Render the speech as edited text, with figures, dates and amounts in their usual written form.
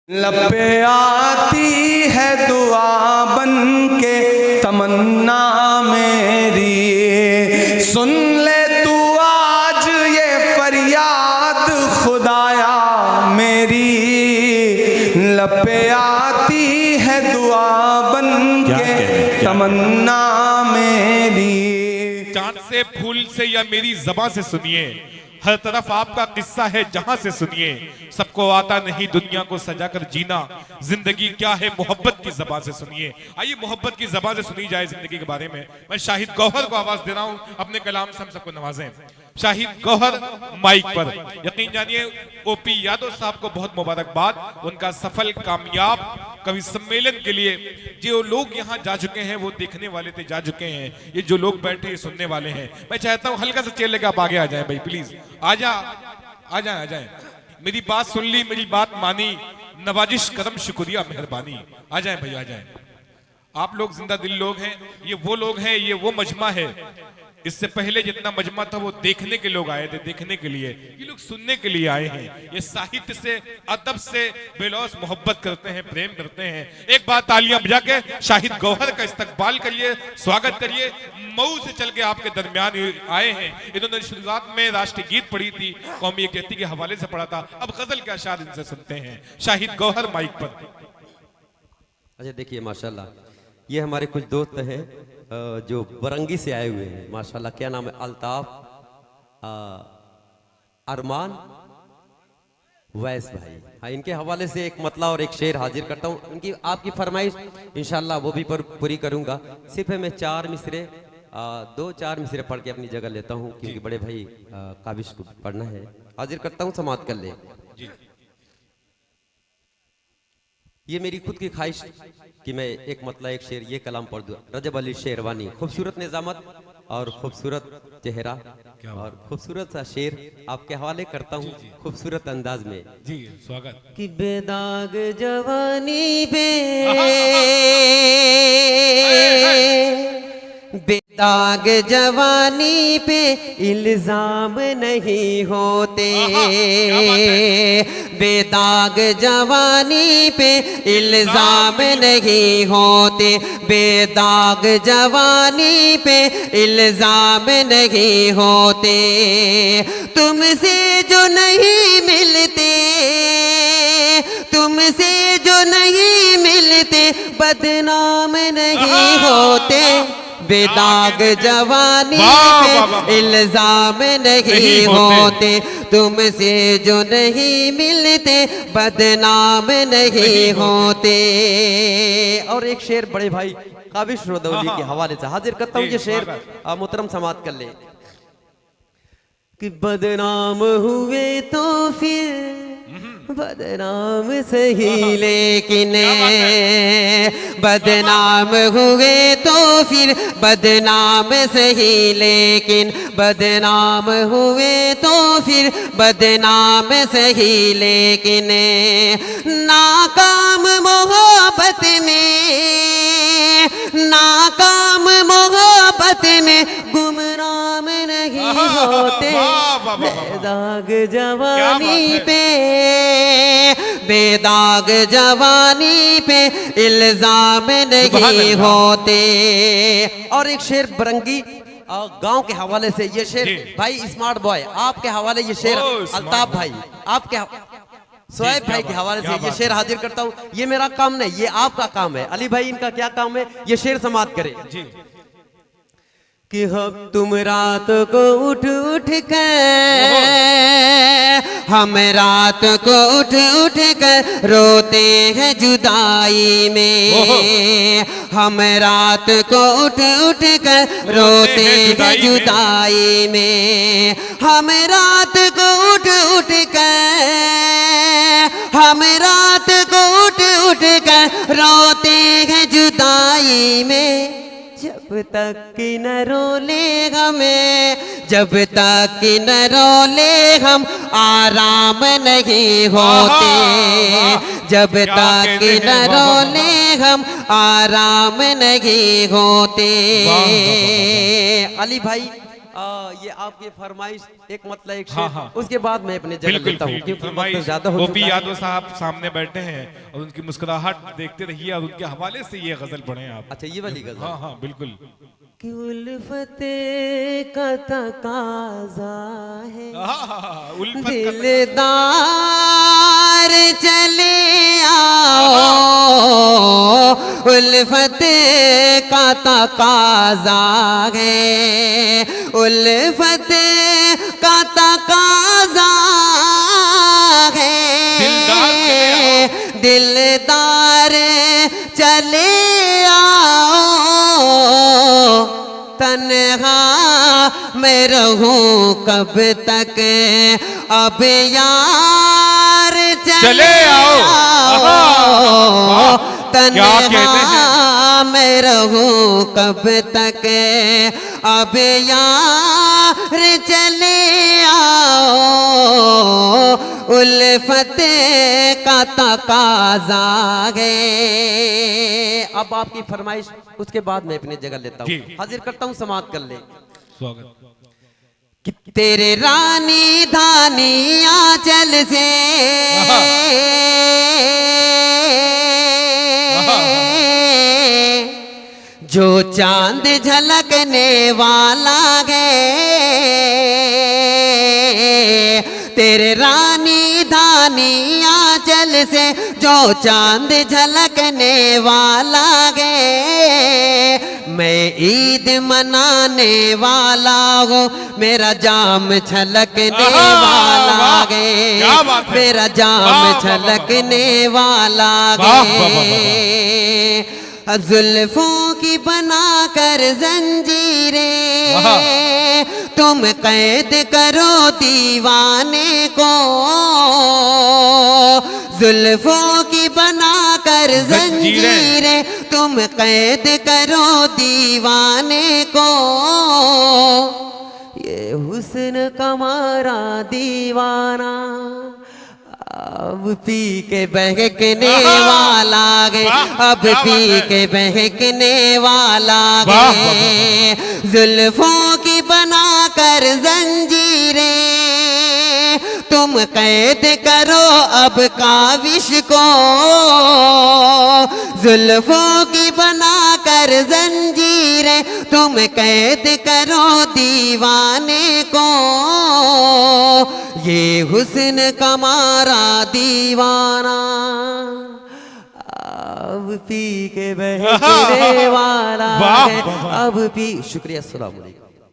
लब पे आती है दुआ बन के तमन्ना मेरी, सुन ले तू आज ये फरियाद खुदाया मेरी। लब पे आती है दुआ बन के तमन्ना मेरी। चांद से फूल से या मेरी ज़बां से सुनिए, हर तरफ आपका किस्सा है जहां से सुनिए। सबको आता नहीं दुनिया को सजाकर जीना, जिंदगी क्या है मोहब्बत की ज़बां से सुनिए। आइए मोहब्बत की ज़बां से सुनी जाए जिंदगी के बारे में। मैं शाहिद गौहर को आवाज दे रहा हूं, अपने कलाम से हम सबको नवाजें। शाहिद गौहर माइक पर। यकीन जानिए ओपी यादव साहब को बहुत मुबारकबाद, उनका सफल कामयाब कवि सम्मेलन के लिए। जो लोग यहाँ जा चुके हैं वो देखने वाले थे, जा चुके हैं। ये जो लोग बैठे ये सुनने वाले हैं। मैं चाहता हूँ हल्का सा चेयर लेकर आप आगे आ जाएं भाई, प्लीज आ जाए। मेरी बात सुन ली, मेरी बात मानी, नवाजिश करम शुक्रिया मेहरबानी। आ जाए भाई आ जाए। आप लोग जिंदा दिल लोग हैं, ये वो लोग हैं, ये वो मजमा है। इससे पहले जितना मजमा था वो देखने के लोग आए थे, देखने के लिए। ये लोग सुनने के लिए आए हैं। ये साहित्य से, अदब से बेलौस मोहब्बत करते हैं, प्रेम करते हैं। एक बार तालियां बजा के शाहिद गौहर का इस्तकबाल करिए, स्वागत करिए। मऊ से चल के आपके दरमियान आए हैं। इन्होंने शुरुआत में राष्ट्रीय गीत पढ़ी थी, कौमी एकता के हवाले से पढ़ा था। अब गजल के अशार इनसे सुनते हैं। शाहिद गौहर माइक पर। अच्छा देखिए माशाल्लाह, ये हमारे कुछ दोस्त हैं जो बरंगी से आए हुए हैं। माशाल्लाह क्या नाम है? अल्ताफ, अरमान, वैस भाई। हाँ, इनके हवाले से एक मतला और एक शेर हाजिर करता हूँ। इनकी आपकी फरमाइश इंशाल्लाह वो भी पूरी करूँगा। सिर्फ मैं 4 मिसरे 2-4 मिसरे पढ़ के अपनी जगह लेता हूँ, क्योंकि बड़े भाई काबिश को पढ़ना है। हाजिर करता हूँ, समाप्त कर ले। ये मेरी खुद की ख्वाहिश कि मैं एक मतलब एक शेर ये कलाम पढ़ दूं। रजब अली शेरवानी, खूबसूरत निजामत और खूबसूरत चेहरा और खूबसूरत सा शेर आपके हवाले करता हूँ खूबसूरत अंदाज में। जी स्वागत। कि बेदाग जवानी पे बेदाग जवानी पे इल्जाम नहीं होते, बेदाग जवानी पे इल्जाम नहीं होते, बेदाग जवानी पे इल्जाम नहीं होते। तुमसे जो नहीं मिलते, तुमसे जो नहीं मिलते बदनाम नहीं होते। बेदाग जवानी पे इल्जाम नहीं होते, तुमसे जो नहीं मिलते बदनाम नहीं होते। और एक शेर बड़े भाई काबिश रोदौली के हवाले से हाजिर करता हूँ। ये शेर मोहतरम समात कर ले। कि बदनाम हुए तो फिर बदनाम सही, लेकिन बदनाम हुए तो फिर बदनाम सही, लेकिन बदनाम हुए तो फिर बदनाम सही, लेकिन नाकाम मोहब्बत में, नाकाम मोहब्बत में गुमनाम नहीं होते। बेदाग जवानी पे, बेदाग जवानी पे इल्जाम नहीं होते। और एक शेर बरंगी गांव के हवाले से ये शेर भाई स्मार्ट बॉय आपके हवाले, ये शेर अल्ताफ भाई आपके सोएब भाई के हवाले से ये शेर हाजिर करता हूँ। ये मेरा काम नहीं, ये आपका काम है। अली भाई इनका क्या काम है, ये शेर समाप्त करे। कि हम तुम रात को उठ उठ कर, हम रात को उठ उठ कर रोते हैं जुदाई में, हम रात को उठ उठ कर रोते हैं जुदाई में, हम रात को उठ उठ कर, हम रात को उठ उठ कर रोते हैं जुदाई में। जब तक कि न रोले हमें, जब तक कि न रोले हम आराम नहीं होते, जब तक कि न रोले हम आराम नहीं होते। अली भाई ये आपकी फरमाइश एक मतलब एक हाँ, शेर, हाँ। उसके बाद मैं अपने जगह बिल्कुल लेता हूँ क्योंकि फरमाइश। वक्त ज्यादा हो ओपी चुका है। यादव साहब सामने बैठे हैं और उनकी मुस्कुराहट देखते रहिए और उनके हवाले से ये गजल पढ़े आप। अच्छा ये वाली गजल। हाँ हाँ बिल्कुल। कि उल्फत का तकाज़ा है, उल्फत का दिलदार चले आओ, उल्फत का तकाज़ा है, उल्फत का तकाज़ा है, दिलदार चले आओ, तन्हा मैं रहूं कब तक, अब यार चले आओ, तन्हा मैं रहूं कब तक, अब यार चले आओ, उल्फत का तकाज़ा है। अब आपकी फरमाइश, उसके बाद मैं अपनी जगह लेता हूँ। हाजिर करता हूँ, समाप्त कर ले। स्वागत। कि तेरे रानी धानी आंचल से जो चांद झलकने वाला है, तेरे रानी धानी आंचल से जो चांद झलकने वाला है, मैं ईद मनाने वाला हूँ, मेरा जाम छलकने वाला है, मेरा जाम छलकने वाला है। जुल्फों की बनाकर जंजीरें तुम कैद करो दीवाने को, जुल्फों की बनाकर जंजीरें तुम कैद करो दीवाने को, ये हुस्न कमारा दीवाना अब पी के बहकने वाला है, अब पी के बहकने वाला है, जुल्फों की बनाकर जंजीरें तुम कैद करो अब काविश को, जुल्फों की बनाकर जंजीरें तुम कैद करो दीवाने को, ये हुस्न कमारा दीवाना अब पी के बहकने वाला है, अब पी। शुक्रिया, अस्सलाम वालेकुम।